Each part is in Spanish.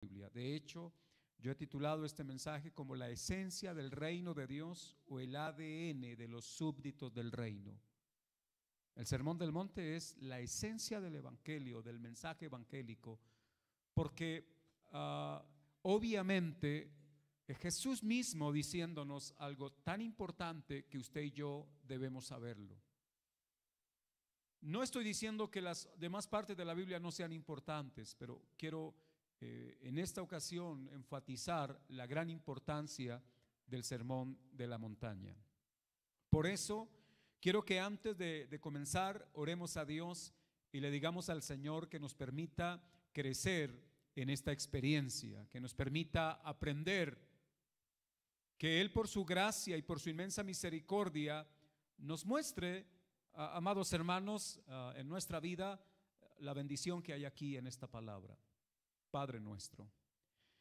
Biblia. De hecho, yo he titulado este mensaje como la esencia del reino de Dios o el ADN de los súbditos del reino. El Sermón del Monte es la esencia del evangelio, del mensaje evangélico, porque obviamente Jesús mismo diciéndonos algo tan importante que usted y yo debemos saberlo. No estoy diciendo que las demás partes de la Biblia no sean importantes, pero quiero en esta ocasión enfatizar la gran importancia del Sermón de la Montaña. Por eso quiero que antes de comenzar oremos a Dios y le digamos al Señor que nos permita crecer en esta experiencia, que nos permita aprender, que Él por su gracia y por su inmensa misericordia nos muestre, amados hermanos, en nuestra vida la bendición que hay aquí en esta palabra. Padre nuestro,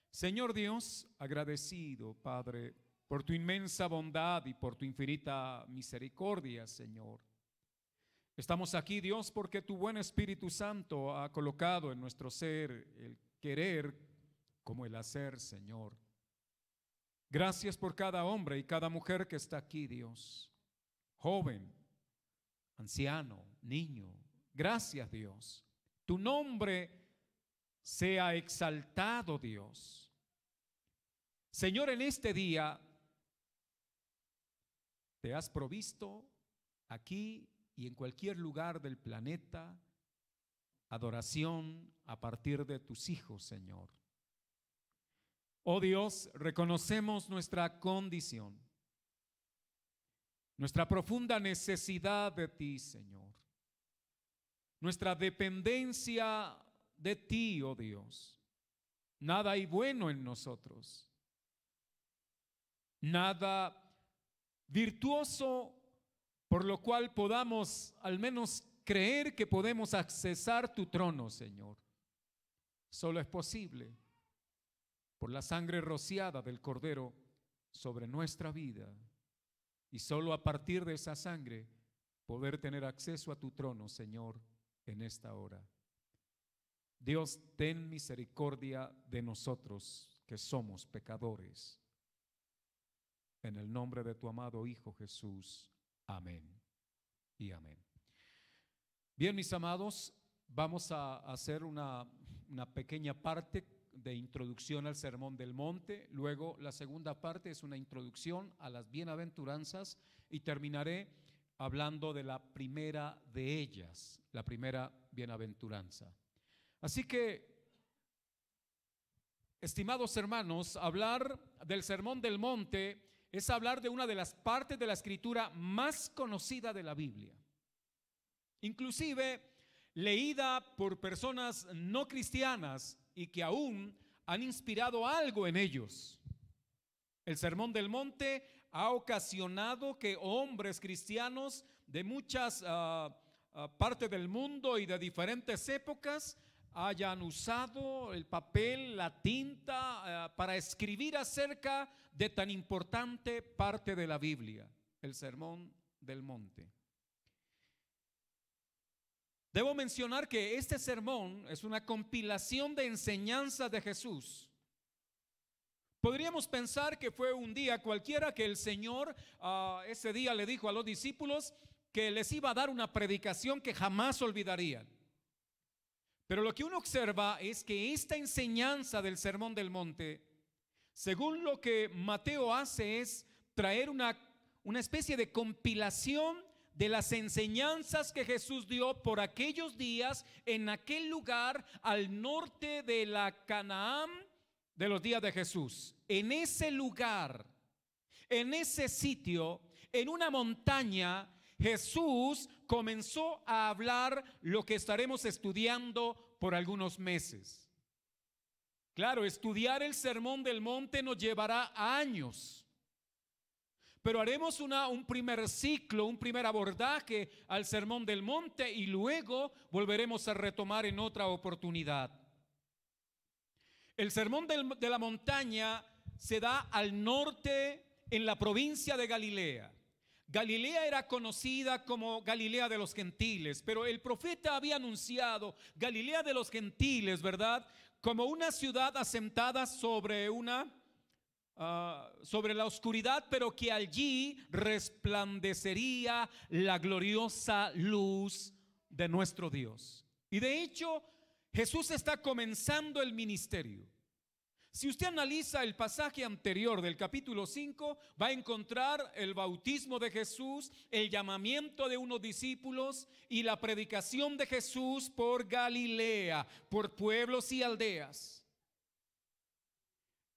Señor Dios, agradecido, Padre, por tu inmensa bondad y por tu infinita misericordia, Señor. Estamos aquí, Dios, porque tu buen Espíritu Santo ha colocado en nuestro ser el querer como el hacer, Señor. Gracias por cada hombre y cada mujer que está aquí, Dios. Joven, anciano, niño. Gracias, Dios. Tu nombre sea exaltado, Dios. Señor, en este día te has provisto aquí y en cualquier lugar del planeta adoración a partir de tus hijos, Señor. Oh Dios, reconocemos nuestra condición, nuestra profunda necesidad de ti, Señor, nuestra dependencia de ti, oh Dios. Nada hay bueno en nosotros, nada virtuoso por lo cual podamos al menos creer que podemos accesar tu trono, Señor. Solo es posible por la sangre rociada del Cordero sobre nuestra vida, y solo a partir de esa sangre poder tener acceso a tu trono, Señor, en esta hora. Dios, ten misericordia de nosotros que somos pecadores. En el nombre de tu amado Hijo Jesús. Amén y amén. Bien, mis amados, vamos a hacer una pequeña parte de introducción al Sermón del Monte. Luego la segunda parte es una introducción a las bienaventuranzas y terminaré hablando de la primera de ellas, la primera bienaventuranza. Así que, estimados hermanos, hablar del Sermón del Monte es hablar de una de las partes de la escritura más conocida de la Biblia, inclusive leída por personas no cristianas y que aún han inspirado algo en ellos. El Sermón del Monte ha ocasionado que hombres cristianos de muchas partes del mundo y de diferentes épocas hayan usado el papel, la tinta para escribir acerca de tan importante parte de la Biblia, el Sermón del Monte. Debo mencionar que este sermón es una compilación de enseñanzas de Jesús. Podríamos pensar que fue un día cualquiera que el Señor ese día le dijo a los discípulos que les iba a dar una predicación que jamás olvidarían. Pero lo que uno observa es que esta enseñanza del Sermón del Monte, según lo que Mateo hace, es traer una especie de compilación de las enseñanzas que Jesús dio por aquellos días en aquel lugar al norte de la Canaán de los días de Jesús. En ese lugar, en ese sitio, en una montaña, Jesús comenzó a hablar lo que estaremos estudiando por algunos meses. Claro, estudiar el Sermón del Monte nos llevará años, pero haremos un primer ciclo, un primer abordaje al Sermón del Monte y luego volveremos a retomar en otra oportunidad. El Sermón de la Montaña se da al norte en la provincia de Galilea. Galilea era conocida como Galilea de los Gentiles, pero el profeta había anunciado Galilea de los Gentiles, ¿verdad?, como una ciudad asentada sobre sobre la oscuridad, pero que allí resplandecería la gloriosa luz de nuestro Dios. Y de hecho, Jesús está comenzando el ministerio. Si usted analiza el pasaje anterior del capítulo 5, va a encontrar el bautismo de Jesús, el llamamiento de unos discípulos y la predicación de Jesús por Galilea, por pueblos y aldeas.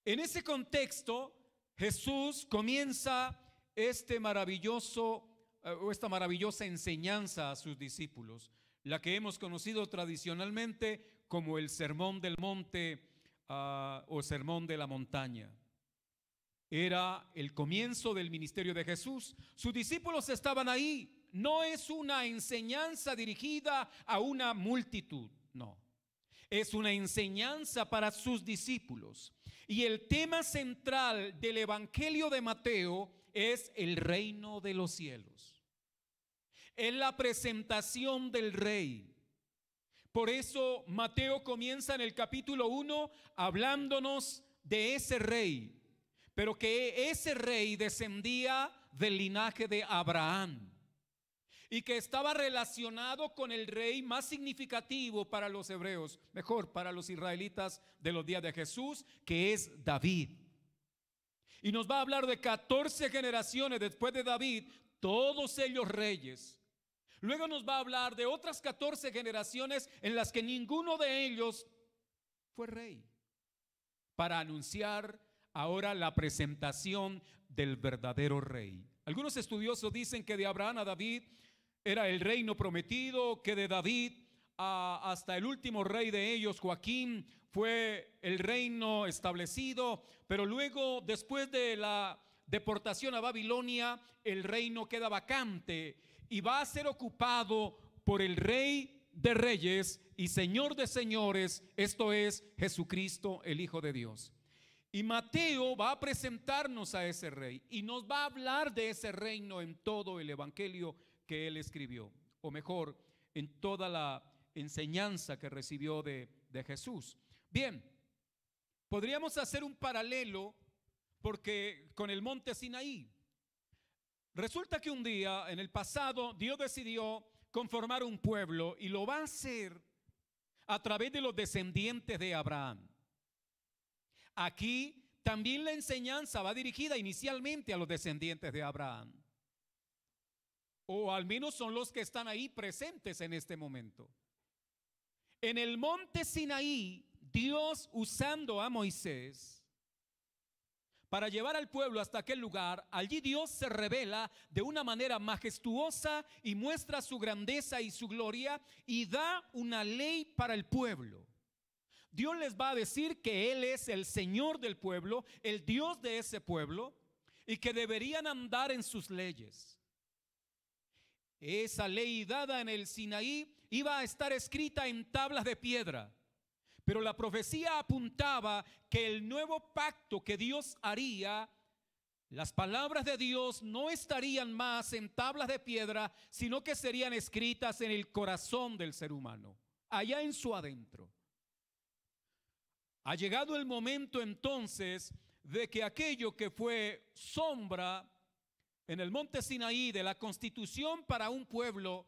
En ese contexto, Jesús comienza esta maravillosa enseñanza a sus discípulos, la que hemos conocido tradicionalmente como el Sermón del Monte o Sermón de la Montaña. Era el comienzo del ministerio de Jesús. Sus discípulos estaban ahí. No es una enseñanza dirigida a una multitud, no. Es una enseñanza para sus discípulos. Y el tema central del Evangelio de Mateo es el reino de los cielos. Es la presentación del rey. Por eso Mateo comienza en el capítulo 1 hablándonos de ese rey, pero que ese rey descendía del linaje de Abraham y que estaba relacionado con el rey más significativo para los hebreos, mejor para los israelitas de los días de Jesús, que es David. Y nos va a hablar de 14 generaciones después de David, todos ellos reyes. Luego nos va a hablar de otras 14 generaciones en las que ninguno de ellos fue rey, para anunciar ahora la presentación del verdadero rey. Algunos estudiosos dicen que de Abraham a David era el reino prometido, que de David hasta el último rey de ellos, Joaquín, fue el reino establecido, pero luego, después de la deportación a Babilonia, el reino queda vacante y va a ser ocupado por el Rey de Reyes y Señor de Señores, esto es Jesucristo, el Hijo de Dios. Y Mateo va a presentarnos a ese rey y nos va a hablar de ese reino en todo el evangelio que él escribió, o mejor, en toda la enseñanza que recibió de Jesús. Bien, podríamos hacer un paralelo porque con el monte Sinaí. Resulta que un día en el pasado Dios decidió conformar un pueblo y lo va a hacer a través de los descendientes de Abraham. Aquí también la enseñanza va dirigida inicialmente a los descendientes de Abraham, o al menos son los que están ahí presentes en este momento. En el monte Sinaí, Dios, usando a Moisés para llevar al pueblo hasta aquel lugar, allí Dios se revela de una manera majestuosa y muestra su grandeza y su gloria y da una ley para el pueblo. Dios les va a decir que Él es el Señor del pueblo, el Dios de ese pueblo, y que deberían andar en sus leyes. Esa ley dada en el Sinaí iba a estar escrita en tablas de piedra, pero la profecía apuntaba que el nuevo pacto que Dios haría, las palabras de Dios no estarían más en tablas de piedra, sino que serían escritas en el corazón del ser humano, allá en su adentro. Ha llegado el momento entonces de que aquello que fue sombra en el monte Sinaí de la constitución para un pueblo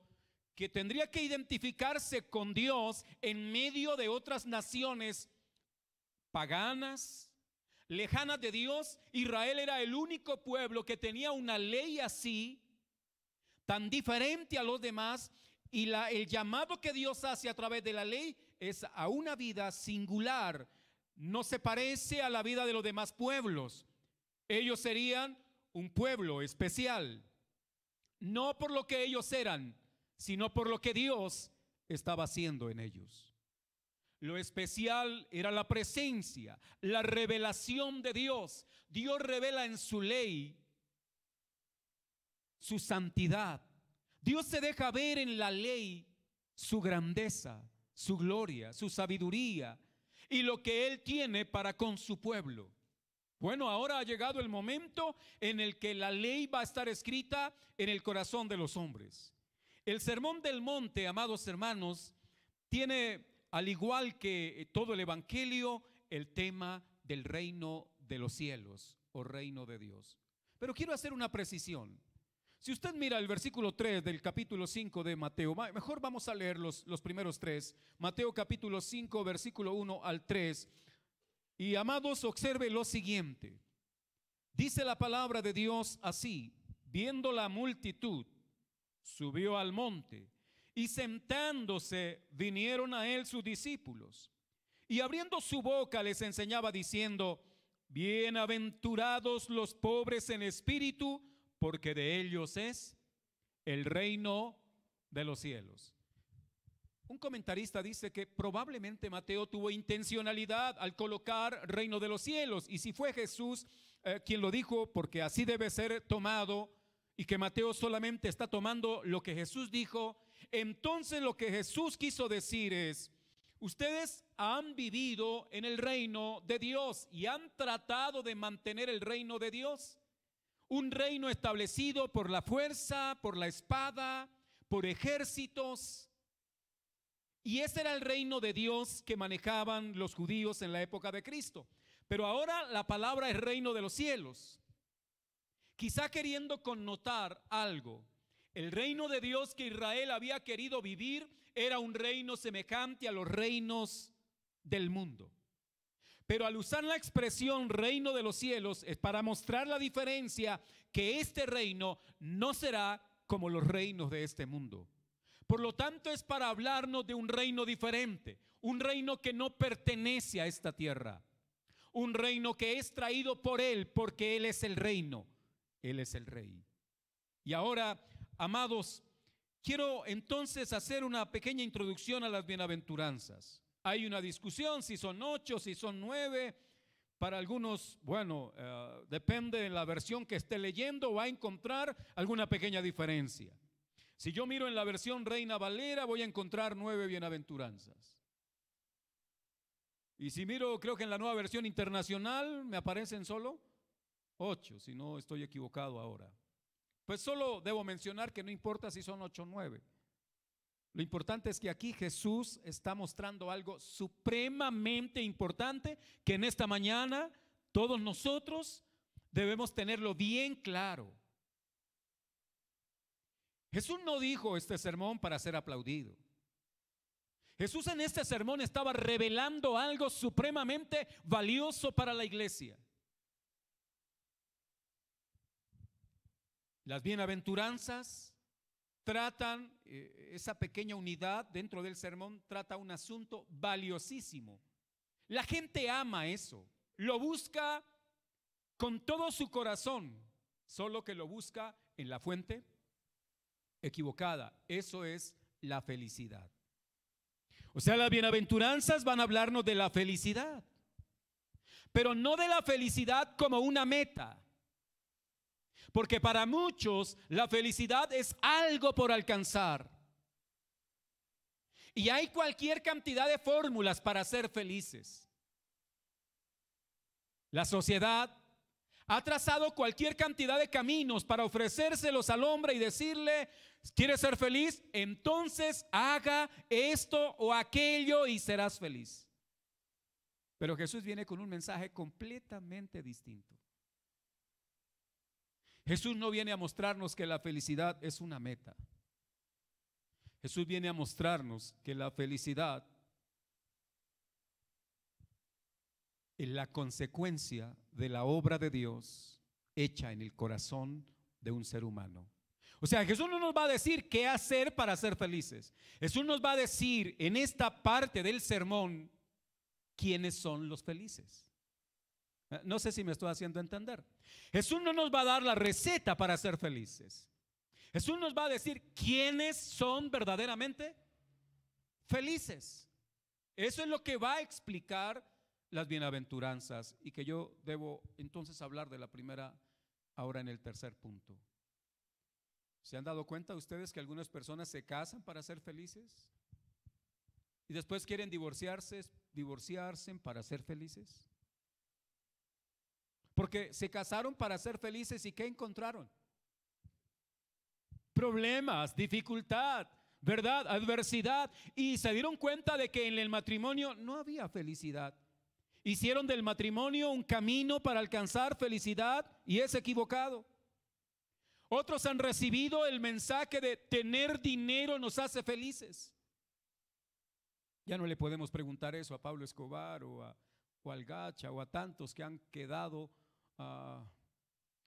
que tendría que identificarse con Dios en medio de otras naciones paganas, lejanas de Dios, Israel era el único pueblo que tenía una ley así, tan diferente a los demás, y el llamado que Dios hace a través de la ley es a una vida singular. No se parece a la vida de los demás pueblos. Ellos serían un pueblo especial, no por lo que ellos eran, sino por lo que Dios estaba haciendo en ellos. Lo especial era la presencia, la revelación de Dios. Dios revela en su ley su santidad. Dios se deja ver en la ley su grandeza, su gloria, su sabiduría y lo que Él tiene para con su pueblo. Bueno, ahora ha llegado el momento en el que la ley va a estar escrita en el corazón de los hombres. El Sermón del Monte, amados hermanos, tiene al igual que todo el Evangelio, el tema del reino de los cielos o reino de Dios. Pero quiero hacer una precisión. Si usted mira el versículo 3 del capítulo 5 de Mateo, mejor vamos a leer los primeros tres. Mateo capítulo 5, versículo 1 al 3. Y amados, observe lo siguiente. Dice la palabra de Dios así: viendo la multitud, subió al monte, y sentándose vinieron a él sus discípulos. Y abriendo su boca les enseñaba diciendo: bienaventurados los pobres en espíritu, porque de ellos es el reino de los cielos. Un comentarista dice que probablemente Mateo tuvo intencionalidad al colocar reino de los cielos, y si fue Jesús quien lo dijo, porque así debe ser tomado, y que Mateo solamente está tomando lo que Jesús dijo, entonces lo que Jesús quiso decir es: ustedes han vivido en el reino de Dios y han tratado de mantener el reino de Dios. Un reino establecido por la fuerza, por la espada, por ejércitos. Y ese era el reino de Dios que manejaban los judíos en la época de Cristo. Pero ahora la palabra es reino de los cielos. Quizá queriendo connotar algo. El reino de Dios que Israel había querido vivir era un reino semejante a los reinos del mundo. Pero al usar la expresión reino de los cielos es para mostrar la diferencia, que este reino no será como los reinos de este mundo. Por lo tanto, es para hablarnos de un reino diferente, un reino que no pertenece a esta tierra, un reino que es traído por Él, porque Él es el reino, Él es el rey. Y ahora, amados, quiero entonces hacer una pequeña introducción a las bienaventuranzas. Hay una discusión si son 8, si son 9. Para algunos, bueno, depende de la versión que esté leyendo, va a encontrar alguna pequeña diferencia. Si yo miro en la versión Reina Valera, voy a encontrar 9 bienaventuranzas. Y si miro, creo que en la nueva versión internacional me aparecen solo 8, si no estoy equivocado ahora. Pues solo debo mencionar que no importa si son 8 o 9. Lo importante es que aquí Jesús está mostrando algo supremamente importante, que en esta mañana todos nosotros debemos tenerlo bien claro. Jesús no dijo este sermón para ser aplaudido. Jesús en este sermón estaba revelando algo supremamente valioso para la iglesia. Las bienaventuranzas tratan, esa pequeña unidad dentro del sermón trata un asunto valiosísimo. La gente ama eso, lo busca con todo su corazón, solo que lo busca en la fuente equivocada. Eso es la felicidad. O sea, las bienaventuranzas van a hablarnos de la felicidad, pero no de la felicidad como una meta. Porque para muchos la felicidad es algo por alcanzar. Y hay cualquier cantidad de fórmulas para ser felices. La sociedad ha trazado cualquier cantidad de caminos para ofrecérselos al hombre y decirle: ¿quieres ser feliz? Entonces haga esto o aquello y serás feliz. Pero Jesús viene con un mensaje completamente distinto. Jesús no viene a mostrarnos que la felicidad es una meta. Jesús viene a mostrarnos que la felicidad es la consecuencia de la obra de Dios hecha en el corazón de un ser humano. O sea, Jesús no nos va a decir qué hacer para ser felices. Jesús nos va a decir en esta parte del sermón quiénes son los felices. No sé si me estoy haciendo entender. Jesús no nos va a dar la receta para ser felices. Jesús nos va a decir quiénes son verdaderamente felices. Eso es lo que va a explicar las bienaventuranzas, y que yo debo entonces hablar de la primera ahora en el tercer punto. ¿Se han dado cuenta ustedes que algunas personas se casan para ser felices y después quieren divorciarse para ser felices? Porque se casaron para ser felices, ¿y qué encontraron? Problemas, dificultad, ¿verdad? Adversidad, y se dieron cuenta de que en el matrimonio no había felicidad. Hicieron del matrimonio un camino para alcanzar felicidad y es equivocado. Otros han recibido el mensaje de tener dinero nos hace felices. Ya no le podemos preguntar eso a Pablo Escobar o al Gacha o a tantos que han quedado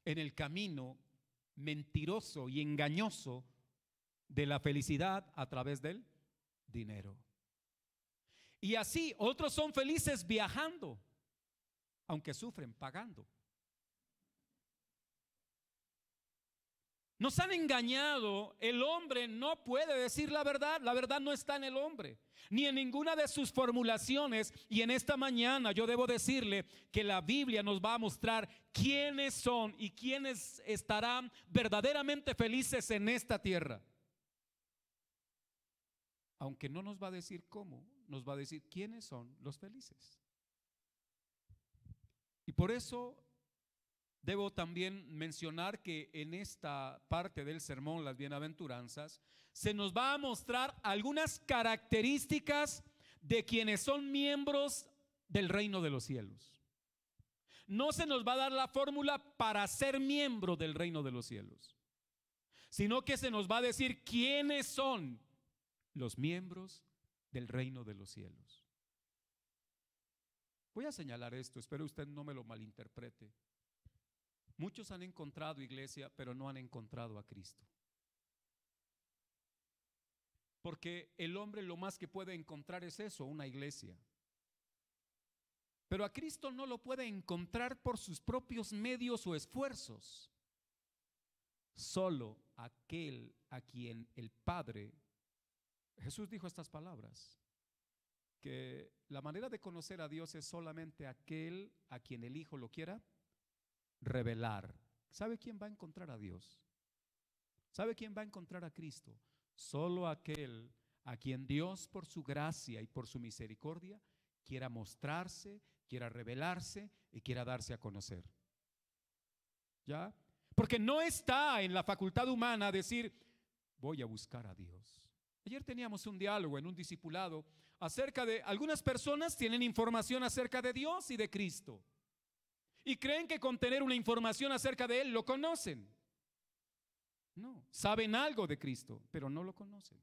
en el camino mentiroso y engañoso de la felicidad a través del dinero. Y así otros son felices viajando, aunque sufren pagando. Nos han engañado. El hombre no puede decir la verdad no está en el hombre, ni en ninguna de sus formulaciones. Y en esta mañana yo debo decirle que la Biblia nos va a mostrar quiénes son y quiénes estarán verdaderamente felices en esta tierra. Aunque no nos va a decir cómo, nos va a decir quiénes son los felices. Y por eso debo también mencionar que en esta parte del sermón, las bienaventuranzas, se nos va a mostrar algunas características de quienes son miembros del reino de los cielos. No se nos va a dar la fórmula para ser miembro del reino de los cielos, sino que se nos va a decir quiénes son los miembros del reino de los cielos. Voy a señalar esto, espero usted no me lo malinterprete. Muchos han encontrado iglesia, pero no han encontrado a Cristo. Porque el hombre lo más que puede encontrar es eso, una iglesia. Pero a Cristo no lo puede encontrar por sus propios medios o esfuerzos. Solo aquel a quien el Padre, Jesús dijo estas palabras, que la manera de conocer a Dios es solamente aquel a quien el Hijo lo quiera revelar. ¿Sabe quién va a encontrar a Dios? ¿Sabe quién va a encontrar a Cristo? Solo aquel a quien Dios por su gracia y por su misericordia quiera mostrarse, quiera revelarse y quiera darse a conocer. ¿Ya? Porque no está en la facultad humana decir, voy a buscar a Dios. Ayer teníamos un diálogo en un discipulado acerca de algunas personas tienen información acerca de Dios y de Cristo. Y creen que con tener una información acerca de Él lo conocen. No, saben algo de Cristo, pero no lo conocen.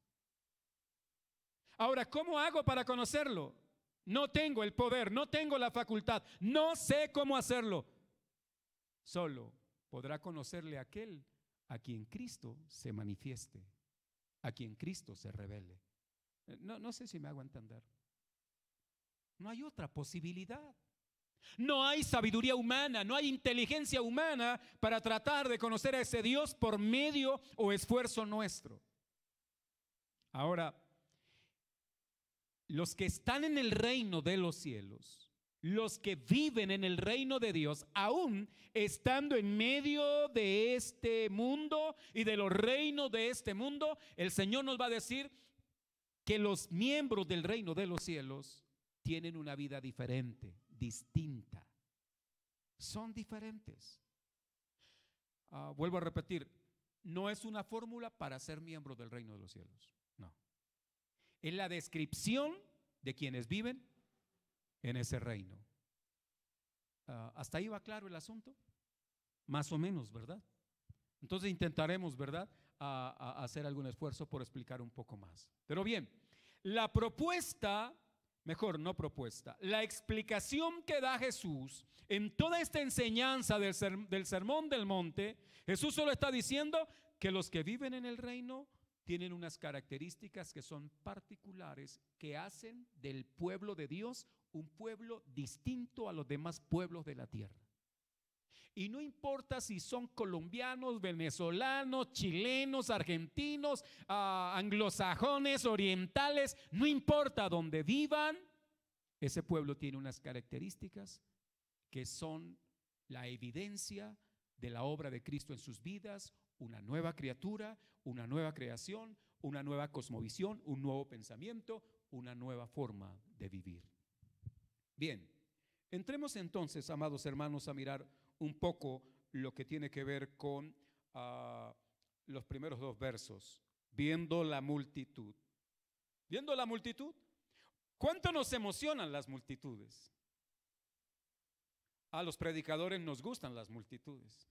Ahora, ¿cómo hago para conocerlo? No tengo el poder, no tengo la facultad, no sé cómo hacerlo. Solo podrá conocerle aquel a quien Cristo se manifieste, a quien Cristo se revele. No sé si me hago entender. No hay otra posibilidad. No hay sabiduría humana, no hay inteligencia humana para tratar de conocer a ese Dios por medio o esfuerzo nuestro. Ahora, los que están en el reino de los cielos, los que viven en el reino de Dios, aún estando en medio de este mundo y de los reinos de este mundo, el Señor nos va a decir que los miembros del reino de los cielos tienen una vida diferente, distinta. Son diferentes. Vuelvo a repetir, no es una fórmula para ser miembro del reino de los cielos. No. Es la descripción de quienes viven en ese reino. ¿Hasta ahí va claro el asunto? Más o menos, ¿verdad? Entonces intentaremos, ¿verdad?, a hacer algún esfuerzo por explicar un poco más. Pero bien, la propuesta, mejor no propuesta, la explicación que da Jesús en toda esta enseñanza del Sermón del Monte, Jesús solo está diciendo que los que viven en el reino tienen unas características que son particulares, que hacen del pueblo de Dios un pueblo distinto a los demás pueblos de la tierra. Y no importa si son colombianos, venezolanos, chilenos, argentinos, anglosajones, orientales, no importa dónde vivan, ese pueblo tiene unas características que son la evidencia de la obra de Cristo en sus vidas, una nueva criatura, una nueva creación, una nueva cosmovisión, un nuevo pensamiento, una nueva forma de vivir. Bien, entremos entonces, amados hermanos, a mirar un poco lo que tiene que ver con los primeros dos versos Viendo la multitud. Viendo la multitud. ¿Cuánto nos emocionan las multitudes? A los predicadores nos gustan las multitudes.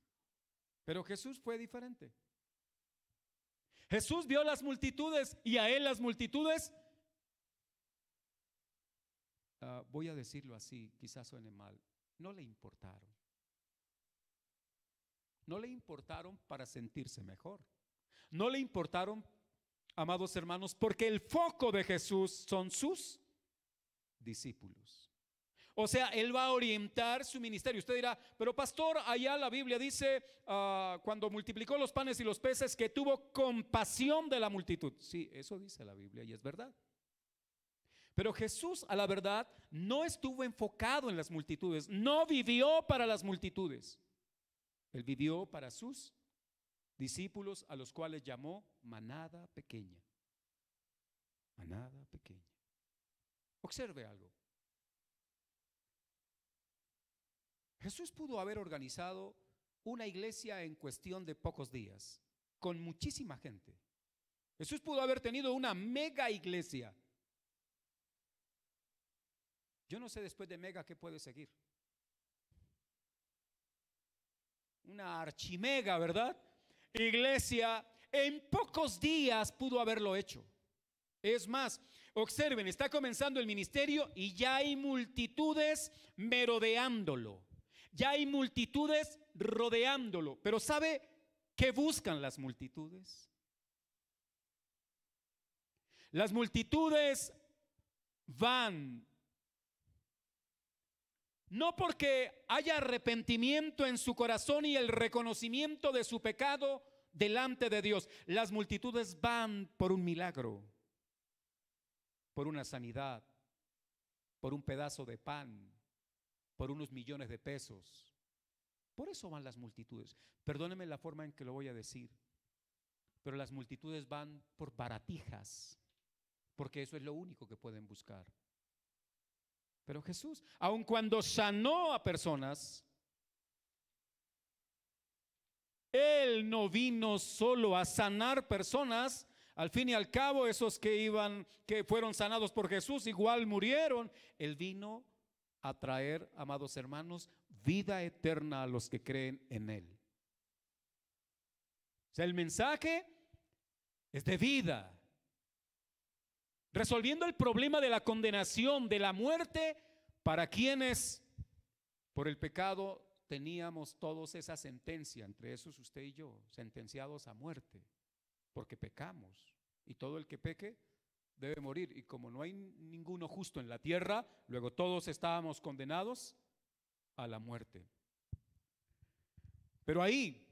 Pero Jesús fue diferente. Jesús vio las multitudes y a él las multitudes, voy a decirlo así, quizás suene mal, no le importaron. No le importaron para sentirse mejor. No le importaron, amados hermanos, porque el foco de Jesús son sus discípulos. O sea, Él va a orientar su ministerio. Usted dirá, pero pastor, allá la Biblia dice, cuando multiplicó los panes y los peces, que tuvo compasión de la multitud. Sí, eso dice la Biblia y es verdad. Pero Jesús, a la verdad, no estuvo enfocado en las multitudes, no vivió para las multitudes. Él vivió para sus discípulos, a los cuales llamó manada pequeña. Manada pequeña. Observe algo. Jesús pudo haber organizado una iglesia en cuestión de pocos días, con muchísima gente. Jesús pudo haber tenido una mega iglesia. Yo no sé después de mega qué puede seguir. Una archimega, ¿verdad? Iglesia, en pocos días pudo haberlo hecho. Es más, observen, está comenzando el ministerio y ya hay multitudes merodeándolo. Ya hay multitudes rodeándolo. Pero ¿sabe qué buscan las multitudes? Las multitudes van no porque haya arrepentimiento en su corazón y el reconocimiento de su pecado delante de Dios. Las multitudes van por un milagro, por una sanidad, por un pedazo de pan, por unos millones de pesos. Por eso van las multitudes. Perdónenme la forma en que lo voy a decir, pero las multitudes van por baratijas, porque eso es lo único que pueden buscar. Pero Jesús, aun cuando sanó a personas, Él no vino solo a sanar personas. Al fin y al cabo, esos que fueron sanados por Jesús, igual murieron. Él vino a traer, amados hermanos, vida eterna a los que creen en Él. O sea, el mensaje es de vida, resolviendo el problema de la condenación, de la muerte, para quienes por el pecado teníamos todos esa sentencia, entre esos usted y yo, sentenciados a muerte, porque pecamos, y todo el que peque debe morir. Y como no hay ninguno justo en la tierra, luego todos estábamos condenados a la muerte. Pero ahí,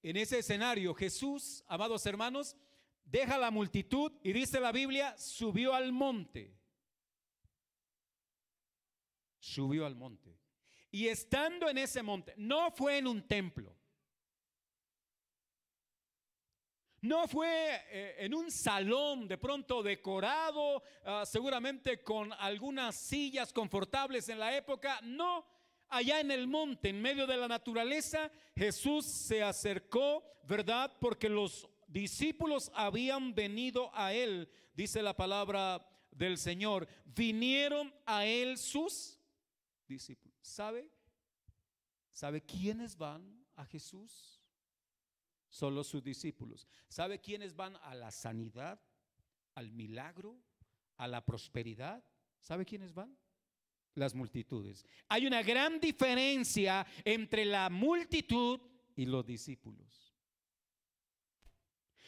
en ese escenario, Jesús, amados hermanos, deja la multitud y dice la Biblia, subió al monte. Subió al monte. Y estando en ese monte, no fue en un templo, no fue en un salón de pronto decorado, seguramente con algunas sillas confortables en la época. No, allá en el monte, en medio de la naturaleza, Jesús se acercó, ¿verdad? Porque los discípulos habían venido a Él, dice la palabra del Señor. Vinieron a Él sus discípulos. ¿Sabe quiénes van a Jesús? Solo sus discípulos. ¿Sabe quiénes van a la sanidad, al milagro, a la prosperidad? ¿Sabe quiénes van? Las multitudes. Hay una gran diferencia entre la multitud y los discípulos.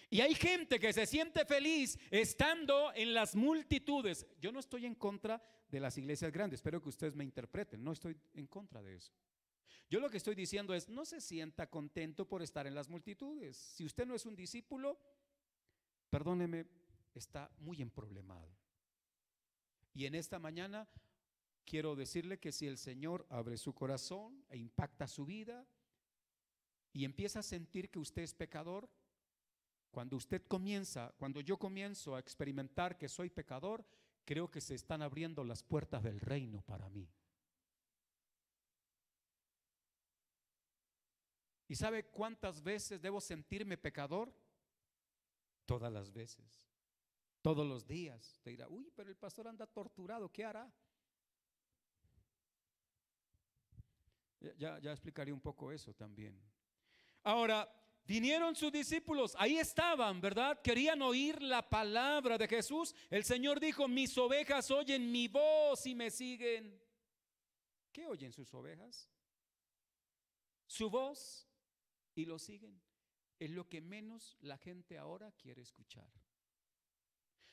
Y hay gente que se siente feliz estando en las multitudes. Yo no estoy en contra de las iglesias grandes, espero que ustedes me interpreten, no estoy en contra de eso. Yo lo que estoy diciendo es, no se sienta contento por estar en las multitudes. Si usted no es un discípulo, perdóneme, está muy emproblemado. Y en esta mañana quiero decirle que si el Señor abre su corazón e impacta su vida y empieza a sentir que usted es pecador, cuando yo comienzo a experimentar que soy pecador, creo que se están abriendo las puertas del reino para mí. ¿Y sabe cuántas veces debo sentirme pecador? Todas las veces, todos los días. Te dirá, uy, pero el pastor anda torturado, ¿qué hará? Ya explicaré un poco eso también. Ahora, vinieron sus discípulos, ahí estaban, ¿verdad? Querían oír la palabra de Jesús. El Señor dijo, mis ovejas oyen mi voz y me siguen. ¿Qué oyen sus ovejas? Su voz y lo siguen. Es lo que menos la gente ahora quiere escuchar.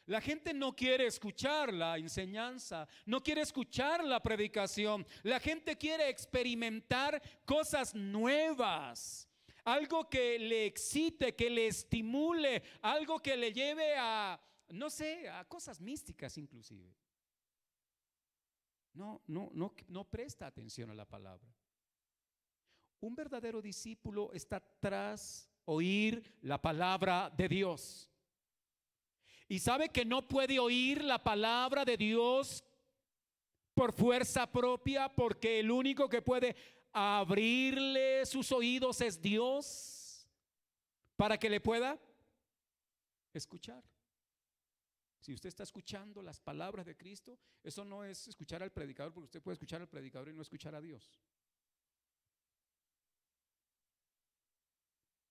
La gente no quiere escuchar la enseñanza, no quiere escuchar la predicación. La gente quiere experimentar cosas nuevas, algo que le excite, que le estimule, algo que le lleve a, no sé, a cosas místicas inclusive. No presta atención a la palabra. Un verdadero discípulo está tras oír la palabra de Dios. Y sabe que no puede oír la palabra de Dios por fuerza propia, porque el único que puede abrirle sus oídos es Dios para que le pueda escuchar. Si usted está escuchando las palabras de Cristo, eso no es escuchar al predicador, porque usted puede escuchar al predicador y no escuchar a Dios.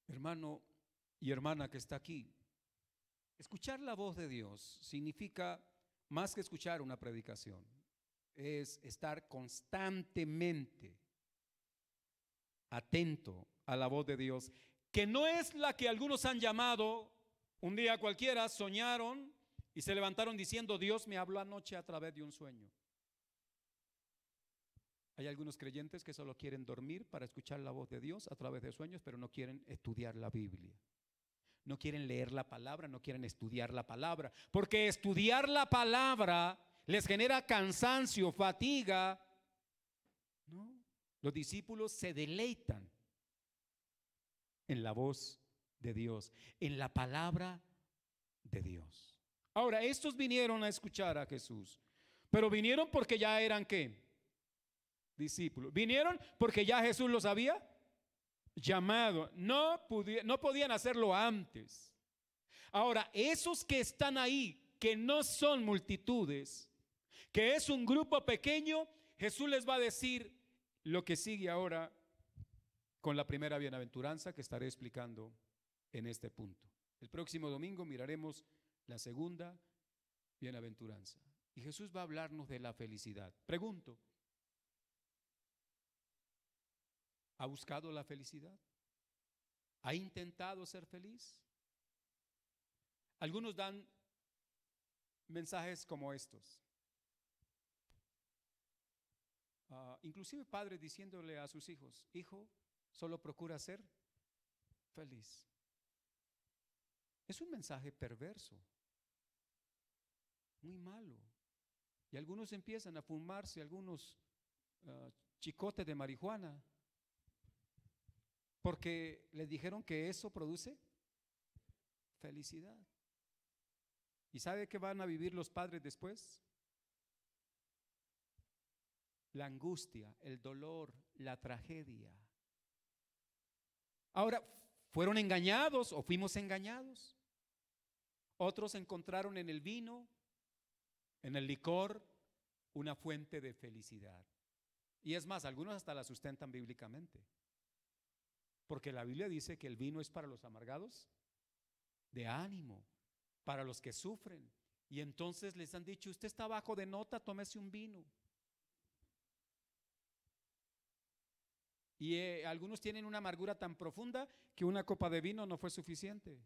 Hermano y hermana que está aquí, escuchar la voz de Dios significa más que escuchar una predicación. Es estar constantemente atento a la voz de Dios, que no es la que algunos han llamado, un día cualquiera soñaron y se levantaron diciendo, Dios me habló anoche a través de un sueño. Hay algunos creyentes que solo quieren dormir para escuchar la voz de Dios a través de sueños, pero no quieren estudiar la Biblia. No quieren leer la palabra, no quieren estudiar la palabra, porque estudiar la palabra les genera cansancio, fatiga. No, los discípulos se deleitan en la voz de Dios, en la palabra de Dios. Ahora, estos vinieron a escuchar a Jesús, pero vinieron porque ya eran ¿qué? Discípulos. Vinieron porque ya Jesús los había llamado. No podían hacerlo antes. Ahora, esos que están ahí, que no son multitudes, que es un grupo pequeño, Jesús les va a decir lo que sigue ahora con la primera bienaventuranza que estaré explicando en este punto. El próximo domingo miraremos la segunda bienaventuranza. Y Jesús va a hablarnos de la felicidad. Pregunto, ¿ha buscado la felicidad? ¿Ha intentado ser feliz? Algunos dan mensajes como estos. Inclusive padres diciéndole a sus hijos, hijo, solo procura ser feliz. Es un mensaje perverso, muy malo. Y algunos empiezan a fumarse algunos chicotes de marihuana porque les dijeron que eso produce felicidad. ¿Y sabe qué van a vivir los padres después? La angustia, el dolor, la tragedia. Ahora, ¿fueron engañados o fuimos engañados? Otros encontraron en el vino, en el licor, una fuente de felicidad. Y es más, algunos hasta la sustentan bíblicamente. Porque la Biblia dice que el vino es para los amargados de ánimo, para los que sufren. Y entonces les han dicho, usted está bajo de nota, tómese un vino. Y algunos tienen una amargura tan profunda que una copa de vino no fue suficiente.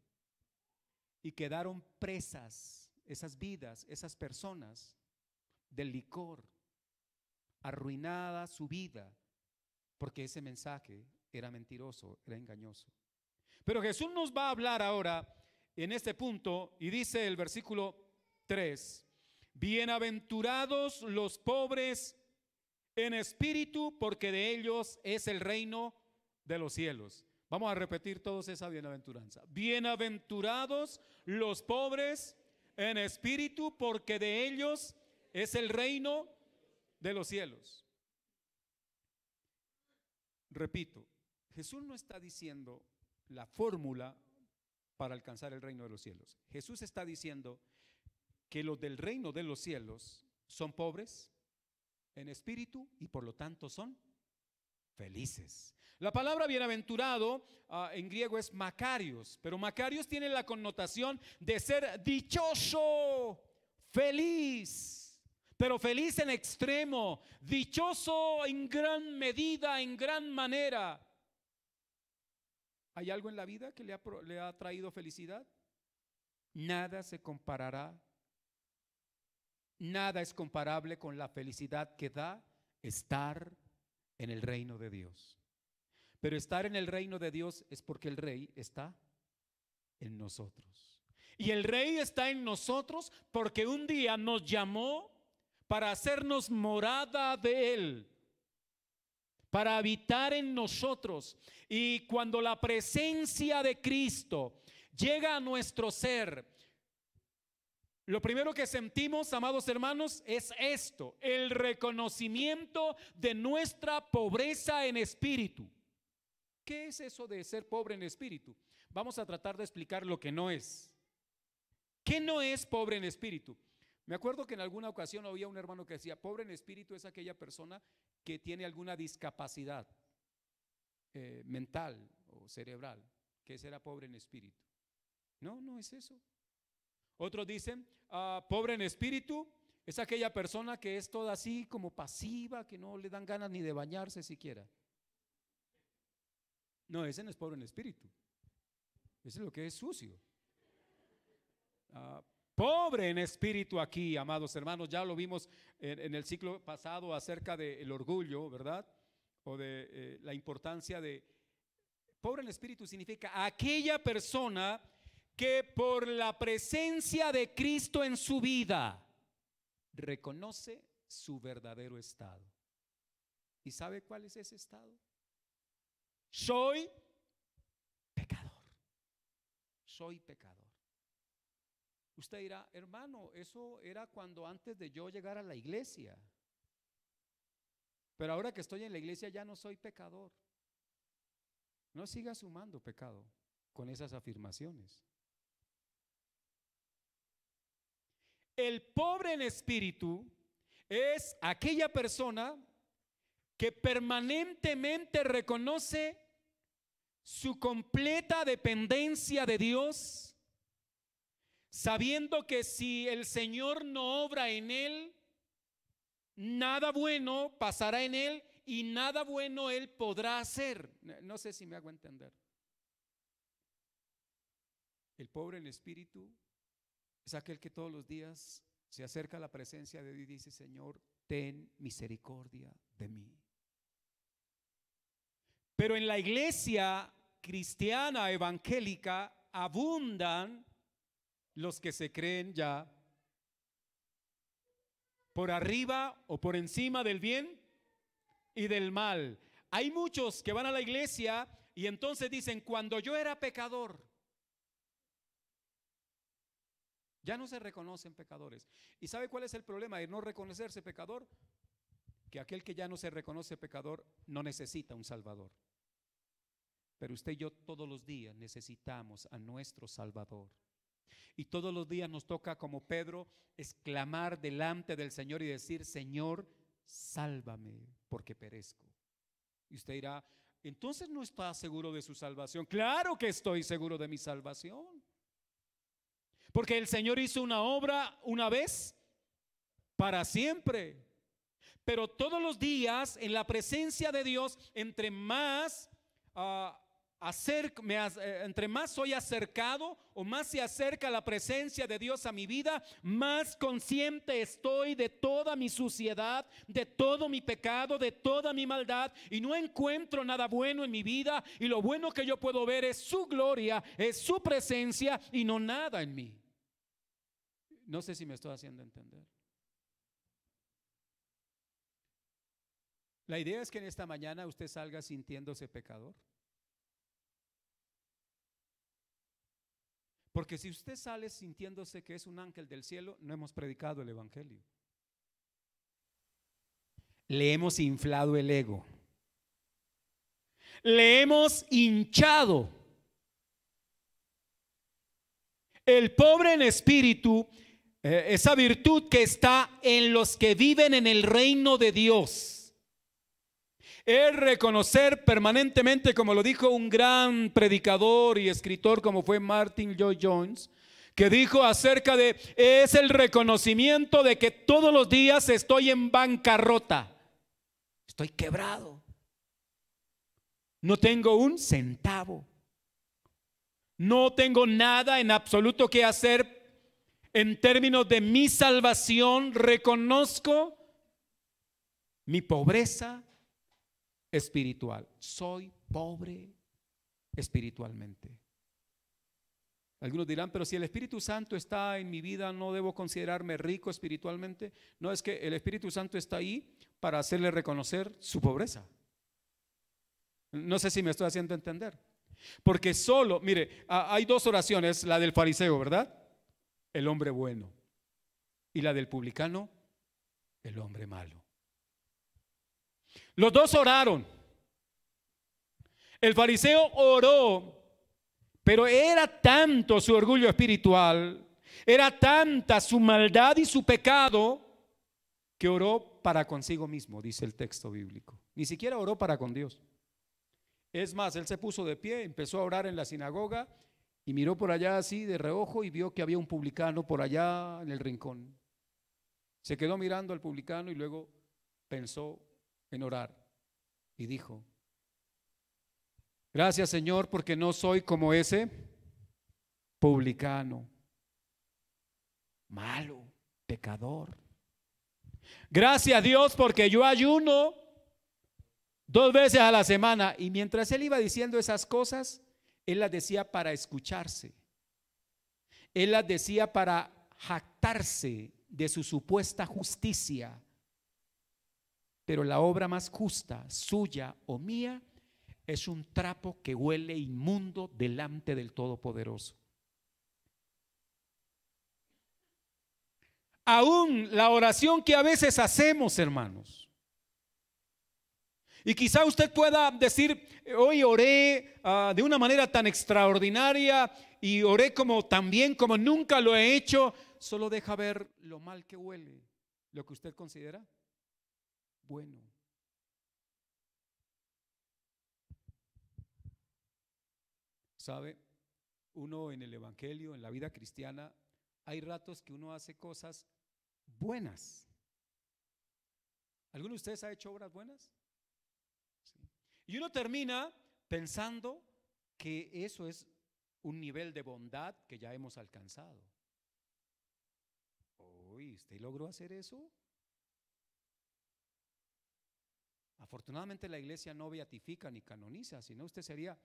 Y quedaron presas esas vidas, esas personas del licor, arruinada su vida, porque ese mensaje era mentiroso, era engañoso. Pero Jesús nos va a hablar ahora en este punto y dice el versículo 3, bienaventurados los pobres en espíritu, porque de ellos es el reino de los cielos. Vamos a repetir todos esa bienaventuranza. Bienaventurados los pobres en espíritu, porque de ellos es el reino de los cielos. Repito, Jesús no está diciendo la fórmula para alcanzar el reino de los cielos. Jesús está diciendo que los del reino de los cielos son pobres en espíritu y por lo tanto son felices. La palabra bienaventurado en griego es makarios, pero makarios tiene la connotación de ser dichoso, feliz, pero feliz en extremo, dichoso en gran medida, en gran manera. ¿Hay algo en la vida que le ha traído felicidad? Nada se comparará, nada es comparable con la felicidad que da estar en el reino de Dios. Pero estar en el reino de Dios es porque el Rey está en nosotros. Y el Rey está en nosotros porque un día nos llamó para hacernos morada de Él, para habitar en nosotros. Y cuando la presencia de Cristo llega a nuestro ser, lo primero que sentimos, amados hermanos, es esto: el reconocimiento de nuestra pobreza en espíritu. ¿Qué es eso de ser pobre en espíritu? Vamos a tratar de explicar lo que no es. ¿Qué no es pobre en espíritu? Me acuerdo que en alguna ocasión había un hermano que decía: pobre en espíritu es aquella persona que tiene alguna discapacidad mental o cerebral, que será pobre en espíritu. No, no es eso. Otros dicen, pobre en espíritu es aquella persona que es toda así como pasiva, que no le dan ganas ni de bañarse siquiera. No, ese no es pobre en espíritu. Ese es lo que es sucio. Pobre en espíritu aquí, amados hermanos, ya lo vimos en el ciclo pasado acerca del orgullo, ¿verdad? O de la importancia de pobre en espíritu. Significa aquella persona que por la presencia de Cristo en su vida reconoce su verdadero estado. ¿Y sabe cuál es ese estado? Soy pecador. Soy pecador. Usted dirá: hermano, eso era cuando antes de yo llegar a la iglesia. Pero ahora que estoy en la iglesia ya no soy pecador. No siga sumando pecado con esas afirmaciones. El pobre en espíritu es aquella persona que permanentemente reconoce su completa dependencia de Dios, sabiendo que si el Señor no obra en él, nada bueno pasará en él y nada bueno él podrá hacer. No sé si me hago entender. El pobre en espíritu es aquel que todos los días se acerca a la presencia de Dios y dice: Señor, ten misericordia de mí. Pero en la iglesia cristiana evangélica abundan los que se creen ya por arriba o por encima del bien y del mal. Hay muchos que van a la iglesia y entonces dicen: cuando yo era pecador. Ya no se reconocen pecadores. ¿Y sabe cuál es el problema de no reconocerse pecador? Que aquel que ya no se reconoce pecador no necesita un Salvador. Pero usted y yo todos los días necesitamos a nuestro Salvador. Y todos los días nos toca, como Pedro, exclamar delante del Señor y decir: Señor, sálvame porque perezco. Y usted dirá: entonces no está seguro de su salvación. Claro que estoy seguro de mi salvación. Porque el Señor hizo una obra una vez para siempre. Pero todos los días en la presencia de Dios, entre más entre más soy acercado o más se acerca la presencia de Dios a mi vida, más consciente estoy de toda mi suciedad, de todo mi pecado, de toda mi maldad, y no encuentro nada bueno en mi vida, y lo bueno que yo puedo ver es su gloria, es su presencia y no nada en mí. No sé si me estoy haciendo entender. La idea es que en esta mañana usted salga sintiéndose pecador. Porque si usted sale sintiéndose que es un ángel del cielo, no hemos predicado el evangelio. Le hemos inflado el ego. Le hemos hinchado. El pobre en espíritu, esa virtud que está en los que viven en el reino de Dios, es reconocer permanentemente, como lo dijo un gran predicador y escritor como fue Martin Lloyd-Jones, que dijo acerca de, es el reconocimiento de que todos los días estoy en bancarrota, estoy quebrado, no tengo un centavo, no tengo nada en absoluto que hacer en términos de mi salvación. Reconozco mi pobreza espiritual, soy pobre espiritualmente. Algunos dirán, pero si el Espíritu Santo está en mi vida, ¿no debo considerarme rico espiritualmente? No, es que el Espíritu Santo está ahí para hacerle reconocer su pobreza. No sé si me estoy haciendo entender. Porque solo, mire, hay dos oraciones, la del fariseo, ¿verdad? El hombre bueno. Y la del publicano, el hombre malo. Los dos oraron. El fariseo oró, pero era tanto su orgullo espiritual, era tanta su maldad y su pecado, que oró para consigo mismo, dice el texto bíblico. Ni siquiera oró para con Dios. Es más, él se puso de pie, empezó a orar en la sinagoga y miró por allá así de reojo y vio que había un publicano por allá en el rincón. Se quedó mirando al publicano y luego pensó en orar y dijo: gracias, Señor, porque no soy como ese publicano, malo, pecador. Gracias, Dios, porque yo ayuno 2 veces a la semana. Y mientras él iba diciendo esas cosas, él las decía para escucharse. Él las decía para jactarse de su supuesta justicia. Pero la obra más justa, suya o mía, es un trapo que huele inmundo delante del Todopoderoso. Aún la oración que a veces hacemos, hermanos, y quizá usted pueda decir: hoy oré de una manera tan extraordinaria y oré como tan bien como nunca lo he hecho. Solo deja ver lo mal que huele lo que usted considera bueno. ¿Sabe? Uno en el evangelio, en la vida cristiana, hay ratos que uno hace cosas buenas. ¿Alguno de ustedes ha hecho obras buenas? Sí. Y uno termina pensando que eso es un nivel de bondad que ya hemos alcanzado. Uy, ¿usted logró hacer eso? Afortunadamente la iglesia no beatifica ni canoniza, sino usted sería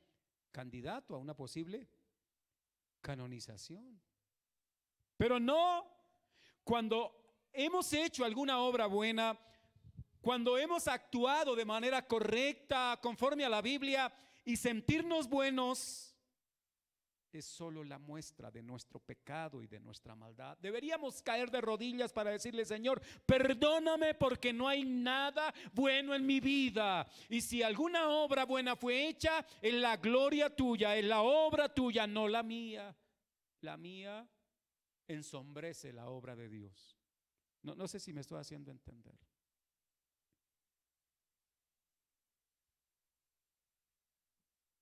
candidato a una posible canonización. Pero no, cuando hemos hecho alguna obra buena, cuando hemos actuado de manera correcta, conforme a la Biblia, y sentirnos buenos, es solo la muestra de nuestro pecado y de nuestra maldad. Deberíamos caer de rodillas para decirle: Señor, perdóname porque no hay nada bueno en mi vida. Y si alguna obra buena fue hecha, es la gloria tuya, es la obra tuya, no la mía. La mía ensombrece la obra de Dios. No sé si me estoy haciendo entender.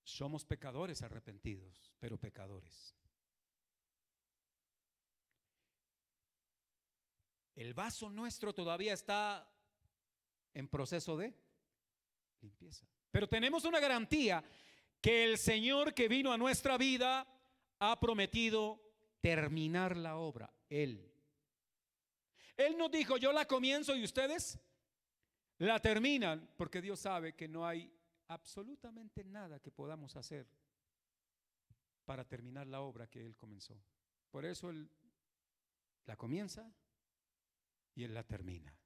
Somos pecadores arrepentidos, pero pecadores. El vaso nuestro todavía está en proceso de limpieza. Pero tenemos una garantía que el Señor que vino a nuestra vida ha prometido terminar la obra. Él nos dijo: yo la comienzo y ustedes la terminan, porque Dios sabe que no hay absolutamente nada que podamos hacer para terminar la obra que Él comenzó. Por eso Él la comienza y Él la termina.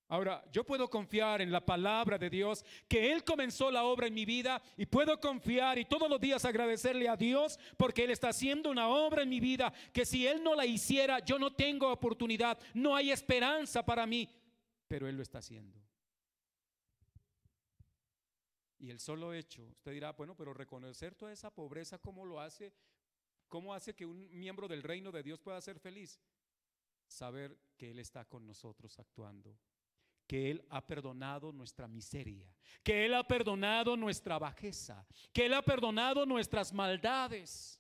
Ahora, yo puedo confiar en la palabra de Dios, que Él comenzó la obra en mi vida, y puedo confiar y todos los días agradecerle a Dios porque Él está haciendo una obra en mi vida que si Él no la hiciera, yo no tengo oportunidad, no hay esperanza para mí, pero Él lo está haciendo. Y el solo hecho, usted dirá: bueno, pero reconocer toda esa pobreza, ¿cómo lo hace? ¿Cómo hace que un miembro del reino de Dios pueda ser feliz? Saber que Él está con nosotros actuando, que Él ha perdonado nuestra miseria, que Él ha perdonado nuestra bajeza, que Él ha perdonado nuestras maldades.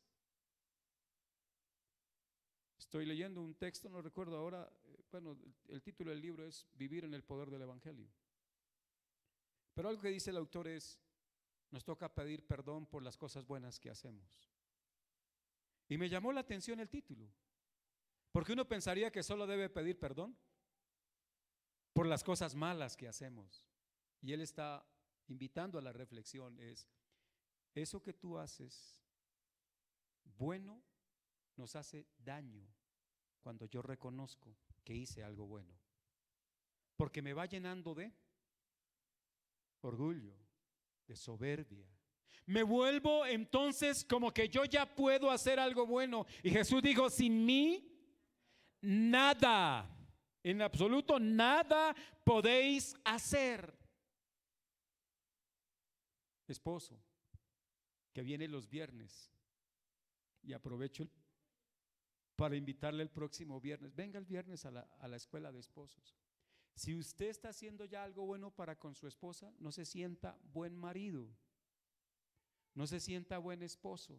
Estoy leyendo un texto, no recuerdo ahora, bueno, el título del libro es Vivir en el poder del Evangelio. Pero algo que dice el autor es, nos toca pedir perdón por las cosas buenas que hacemos. Y me llamó la atención el título, porque uno pensaría que solo debe pedir perdón por las cosas malas que hacemos. Y él está invitando a la reflexión, es eso que tú haces bueno nos hace daño cuando yo reconozco que hice algo bueno, porque me va llenando de orgullo, de soberbia. Me vuelvo entonces como que yo ya puedo hacer algo bueno. Y Jesús dijo, sin mí, nada, en absoluto nada podéis hacer. Esposo, que viene los viernes, y aprovecho para invitarle el próximo viernes, venga el viernes a la escuela de esposos. Si usted está haciendo ya algo bueno para con su esposa, no se sienta buen marido, no se sienta buen esposo.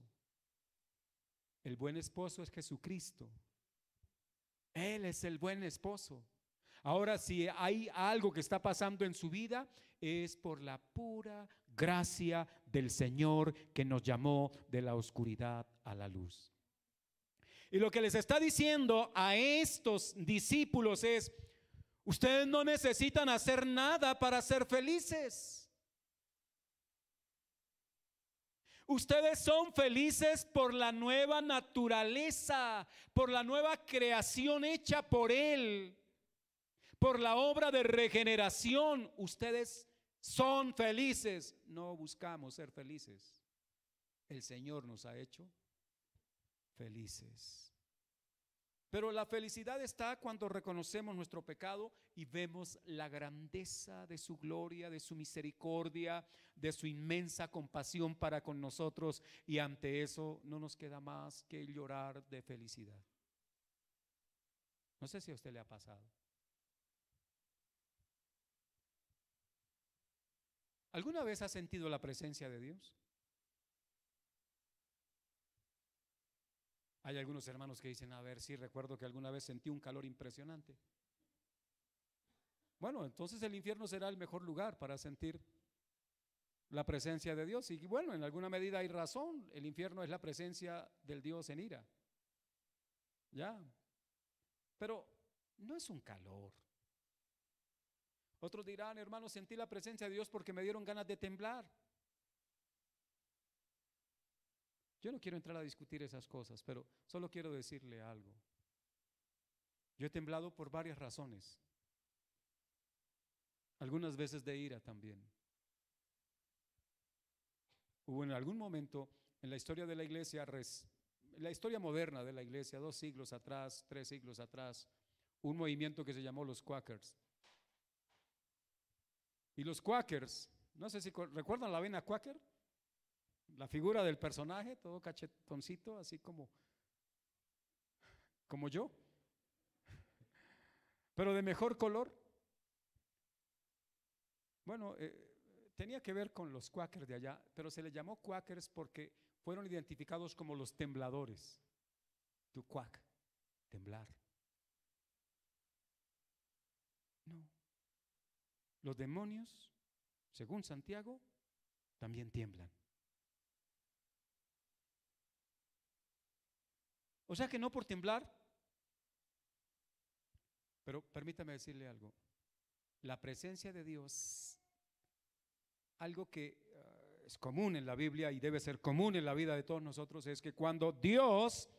El buen esposo es Jesucristo. Él es el buen esposo. Ahora, si hay algo que está pasando en su vida, es por la pura gracia del Señor que nos llamó de la oscuridad a la luz. Y lo que les está diciendo a estos discípulos es, ustedes no necesitan hacer nada para ser felices. Ustedes son felices por la nueva naturaleza, por la nueva creación hecha por Él, por la obra de regeneración. Ustedes son felices. No buscamos ser felices. El Señor nos ha hecho felices. Pero la felicidad está cuando reconocemos nuestro pecado y vemos la grandeza de su gloria, de su misericordia, de su inmensa compasión para con nosotros, y ante eso no nos queda más que llorar de felicidad. No sé si a usted le ha pasado. ¿Alguna vez ha sentido la presencia de Dios? Hay algunos hermanos que dicen, a ver, sí, recuerdo que alguna vez sentí un calor impresionante. Bueno, entonces el infierno será el mejor lugar para sentir la presencia de Dios. Y bueno, en alguna medida hay razón, el infierno es la presencia del Dios en ira. Ya, pero no es un calor. Otros dirán, hermano, sentí la presencia de Dios porque me dieron ganas de temblar. Yo no quiero entrar a discutir esas cosas, pero solo quiero decirle algo. Yo he temblado por varias razones, algunas veces de ira también. Hubo en algún momento en la historia de la iglesia, la historia moderna de la iglesia, 2 siglos atrás, 3 siglos atrás, un movimiento que se llamó los Quakers. Y los Quakers, no sé si recuerdan la avena Quaker, la figura del personaje, todo cachetoncito, así como yo, pero de mejor color. Bueno, tenía que ver con los Quakers de allá, pero se les llamó Quakers porque fueron identificados como los tembladores. Tu quack, temblar. No. Los demonios, según Santiago, también tiemblan. O sea que no por temblar, pero permítame decirle algo. La presencia de Dios, algo que es común en la Biblia y debe ser común en la vida de todos nosotros, es que cuando Dios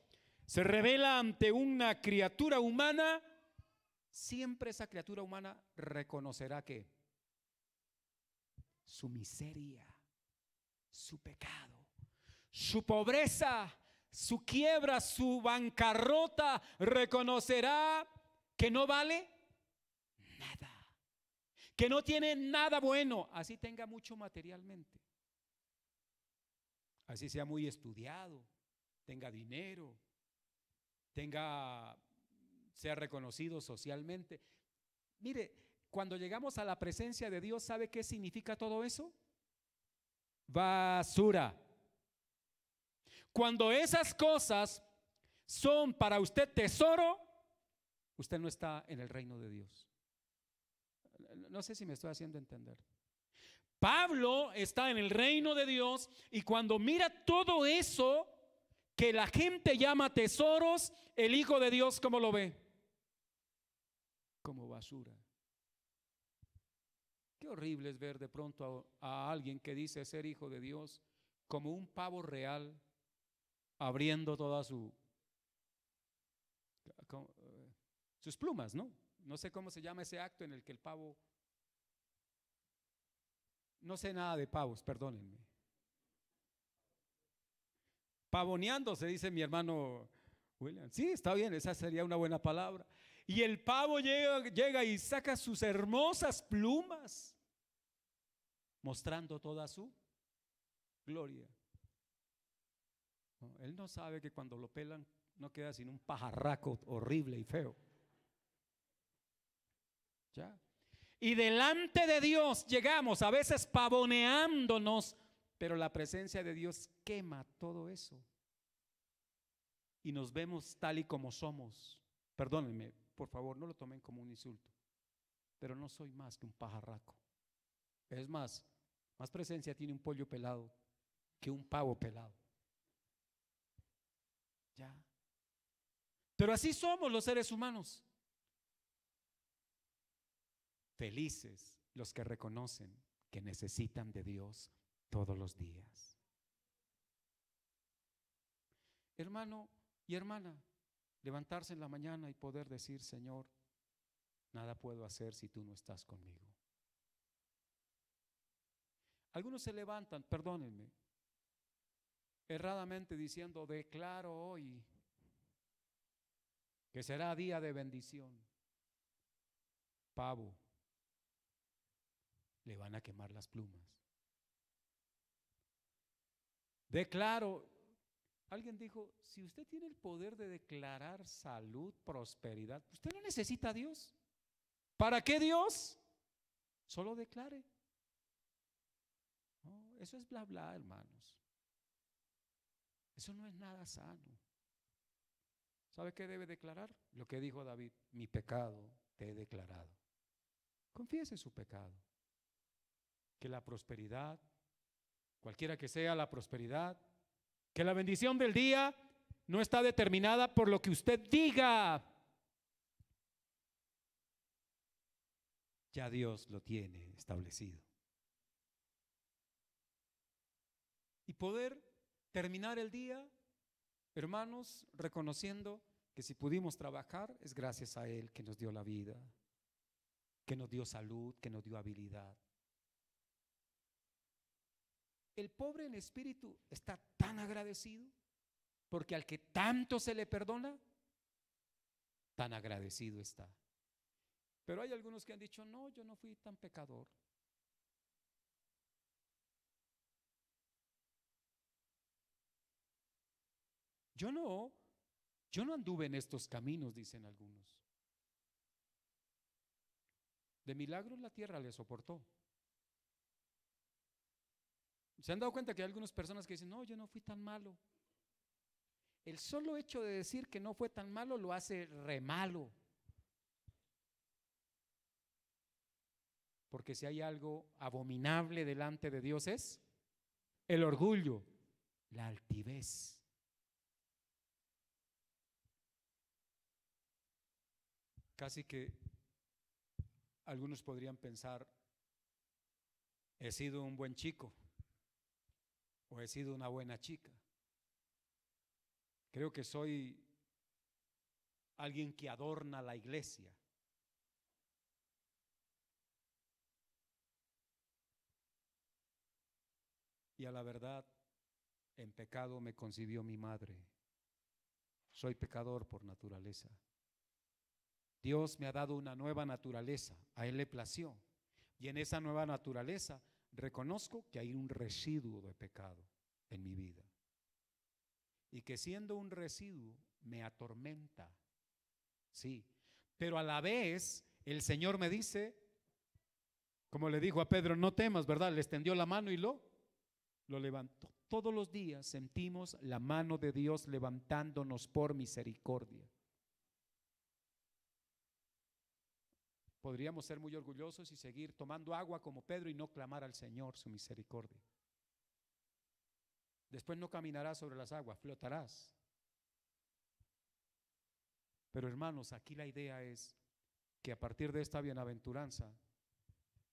se revela ante una criatura humana, siempre esa criatura humana reconocerá que su miseria, su pecado, su pobreza, su quiebra, su bancarrota, reconocerá que no vale nada, que no tiene nada bueno, así tenga mucho materialmente, así sea muy estudiado, tenga dinero, sea reconocido socialmente. Mire, cuando llegamos a la presencia de Dios, ¿sabe qué significa todo eso? Basura. Cuando esas cosas son para usted tesoro, usted no está en el reino de Dios. No sé si me estoy haciendo entender. Pablo está en el reino de Dios y cuando mira todo eso que la gente llama tesoros, el Hijo de Dios, ¿cómo lo ve? Como basura. Qué horrible es ver de pronto a alguien que dice ser hijo de Dios como un pavo real abriendo toda sus plumas, ¿no? No sé cómo se llama ese acto en el que el pavo, no sé nada de pavos, perdónenme. Pavoneando se dice mi hermano William. Sí, está bien, esa sería una buena palabra. Y el pavo llega y saca sus hermosas plumas, mostrando toda su gloria. No, él no sabe que cuando lo pelan no queda sino un pajarraco horrible y feo. ¿Ya? Y delante de Dios llegamos a veces pavoneándonos, pero la presencia de Dios quema todo eso. Y nos vemos tal y como somos. Perdónenme, por favor, no lo tomen como un insulto, pero no soy más que un pajarraco. Es más presencia tiene un pollo pelado que un pavo pelado. Ya. Pero así somos los seres humanos. Felices los que reconocen que necesitan de Dios todos los días. Hermano y hermana, levantarse en la mañana y poder decir: Señor, nada puedo hacer si tú no estás conmigo. Algunos se levantan, perdónenme, erradamente diciendo: declaro hoy que será día de bendición. Pavo, le van a quemar las plumas. Declaro, alguien dijo: si usted tiene el poder de declarar salud, prosperidad, usted no necesita a Dios. ¿Para qué Dios? Solo declare. No, eso es bla bla, hermanos. Eso no es nada sano. ¿Sabe qué debe declarar? Lo que dijo David: mi pecado te he declarado. Confiese su pecado. Que la prosperidad, cualquiera que sea la prosperidad, que la bendición del día no está determinada por lo que usted diga. Ya Dios lo tiene establecido. Y poder terminar el día, hermanos, reconociendo que si pudimos trabajar es gracias a Él que nos dio la vida, que nos dio salud, que nos dio habilidad. El pobre en espíritu está tan agradecido porque al que tanto se le perdona, tan agradecido está. Pero hay algunos que han dicho: no, yo no fui tan pecador. Yo no anduve en estos caminos, dicen algunos. De milagros la tierra le soportó. ¿Se han dado cuenta que hay algunas personas que dicen: no, yo no fui tan malo? El solo hecho de decir que no fue tan malo lo hace re malo. Porque si hay algo abominable delante de Dios es el orgullo, la altivez. Casi que algunos podrían pensar: he sido un buen chico o he sido una buena chica. Creo que soy alguien que adorna la iglesia. Y a la verdad, en pecado me concibió mi madre. Soy pecador por naturaleza. Dios me ha dado una nueva naturaleza, a Él le plació. Y en esa nueva naturaleza reconozco que hay un residuo de pecado en mi vida. y que siendo un residuo me atormenta. Sí, pero a la vez el Señor me dice, como le dijo a Pedro, no temas, ¿verdad? Le extendió la mano y lo levantó. Todos los días sentimos la mano de Dios levantándonos por misericordia. Podríamos ser muy orgullosos y seguir tomando agua como Pedro y no clamar al Señor su misericordia. Después no caminarás sobre las aguas, flotarás. Pero hermanos, aquí la idea es que a partir de esta bienaventuranza,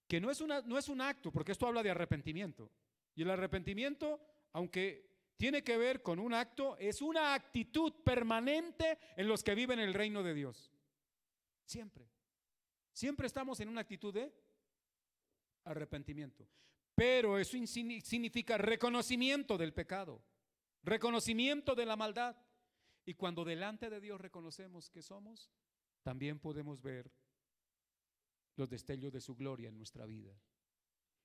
que no es un acto, porque esto habla de arrepentimiento. Y el arrepentimiento, aunque tiene que ver con un acto, es una actitud permanente en los que viven el reino de Dios. Siempre. Siempre estamos en una actitud de arrepentimiento. Pero eso significa reconocimiento del pecado, reconocimiento de la maldad. Y cuando delante de Dios reconocemos que somos, también podemos ver los destellos de su gloria en nuestra vida.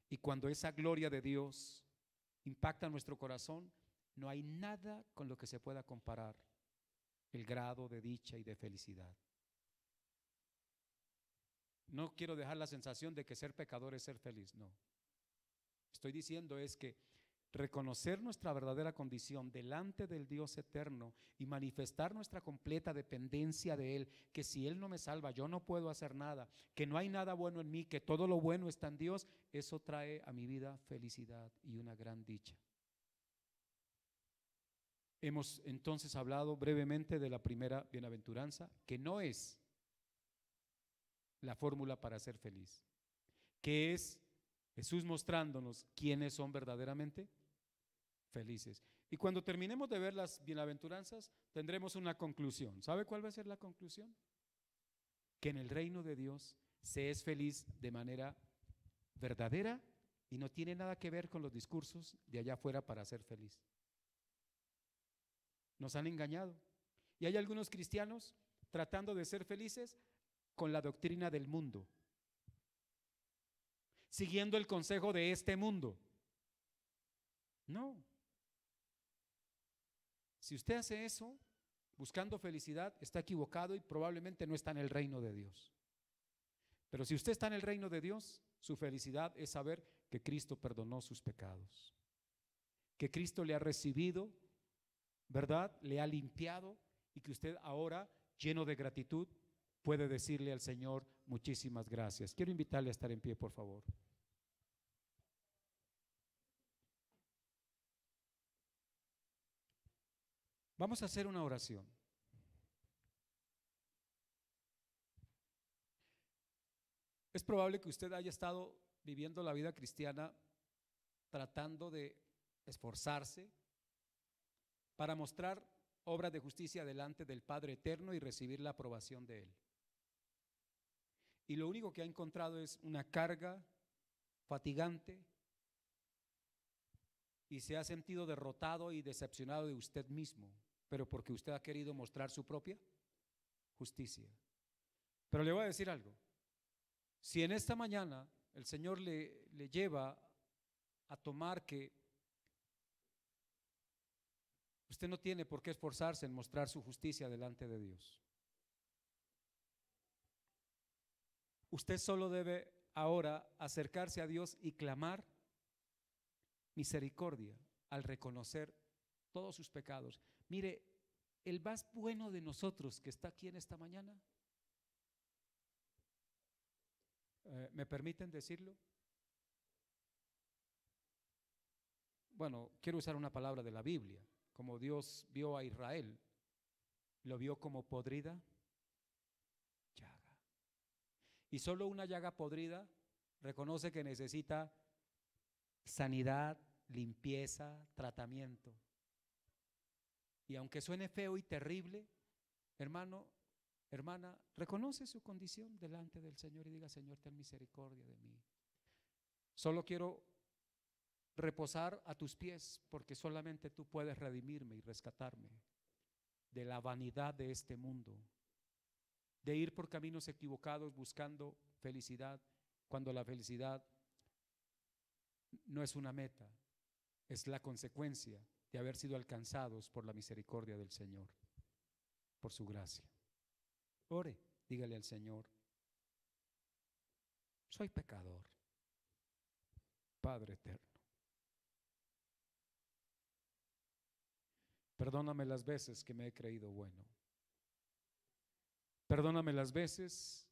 Y cuando esa gloria de Dios impacta nuestro corazón, no hay nada con lo que se pueda comparar el grado de dicha y de felicidad. No quiero dejar la sensación de que ser pecador es ser feliz, no. Estoy diciendo es que reconocer nuestra verdadera condición delante del Dios eterno y manifestar nuestra completa dependencia de Él, que si Él no me salva yo no puedo hacer nada, que no hay nada bueno en mí, que todo lo bueno está en Dios, eso trae a mi vida felicidad y una gran dicha. Hemos entonces hablado brevemente de la primera bienaventuranza, que no es la fórmula para ser feliz, que es Jesús mostrándonos quiénes son verdaderamente felices. Y cuando terminemos de ver las bienaventuranzas, tendremos una conclusión. ¿Sabe cuál va a ser la conclusión? Que en el reino de Dios se es feliz de manera verdadera y no tiene nada que ver con los discursos de allá afuera para ser feliz. Nos han engañado. Y hay algunos cristianos tratando de ser felices con la doctrina del mundo, siguiendo el consejo de este mundo. No. Si usted hace eso, buscando felicidad, está equivocado y probablemente no está en el reino de Dios. Pero si usted está en el reino de Dios, su felicidad es saber que Cristo perdonó sus pecados, que Cristo le ha recibido, ¿verdad? Le ha limpiado y que usted ahora, lleno de gratitud, puede decirle al Señor muchísimas gracias. Quiero invitarle a estar en pie, por favor. Vamos a hacer una oración. Es probable que usted haya estado viviendo la vida cristiana tratando de esforzarse para mostrar obras de justicia delante del Padre Eterno y recibir la aprobación de Él. Y lo único que ha encontrado es una carga fatigante y se ha sentido derrotado y decepcionado de usted mismo, pero porque usted ha querido mostrar su propia justicia. Pero le voy a decir algo. Si en esta mañana el Señor le lleva a tomar que usted no tiene por qué esforzarse en mostrar su justicia delante de Dios. Usted solo debe ahora acercarse a Dios y clamar misericordia al reconocer todos sus pecados. Mire, el más bueno de nosotros que está aquí en esta mañana, ¿me permiten decirlo? Bueno, quiero usar una palabra de la Biblia. Como Dios vio a Israel, lo vio como podrida llaga. Y solo una llaga podrida reconoce que necesita sanidad, limpieza, tratamiento. Y aunque suene feo y terrible, hermano, hermana, reconoce su condición delante del Señor y diga: Señor, ten misericordia de mí. Solo quiero reposar a tus pies, porque solamente tú puedes redimirme y rescatarme de la vanidad de este mundo, de ir por caminos equivocados buscando felicidad, cuando la felicidad no es una meta, es la consecuencia de haber sido alcanzados por la misericordia del Señor, por su gracia. Ore, dígale al Señor: soy pecador, Padre eterno. Perdóname las veces que me he creído bueno. Perdóname las veces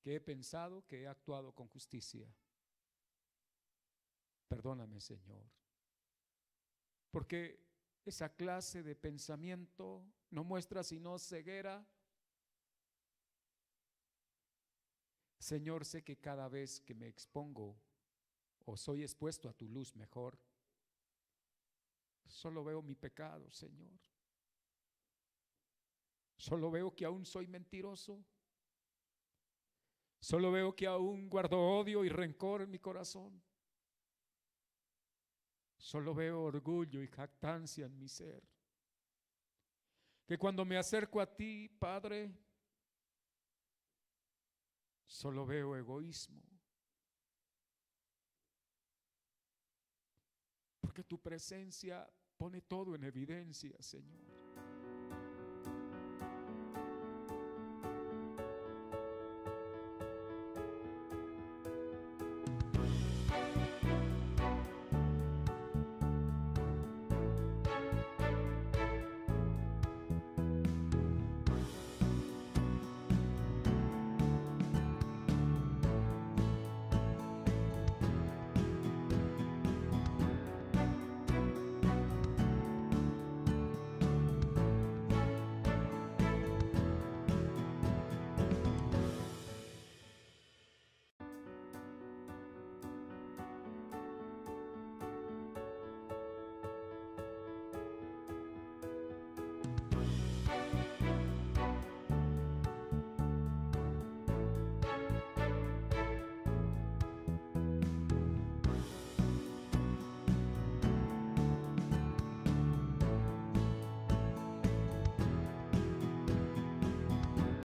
que he pensado que he actuado con justicia. Perdóname, Señor, porque esa clase de pensamiento no muestra sino ceguera. Señor, sé que cada vez que me expongo o soy expuesto a tu luz mejor, solo veo mi pecado, Señor. Solo veo que aún soy mentiroso. Solo veo que aún guardo odio y rencor en mi corazón. Solo veo orgullo y jactancia en mi ser. Que cuando me acerco a ti, Padre, solo veo egoísmo. Porque tu presencia pone todo en evidencia, Señor.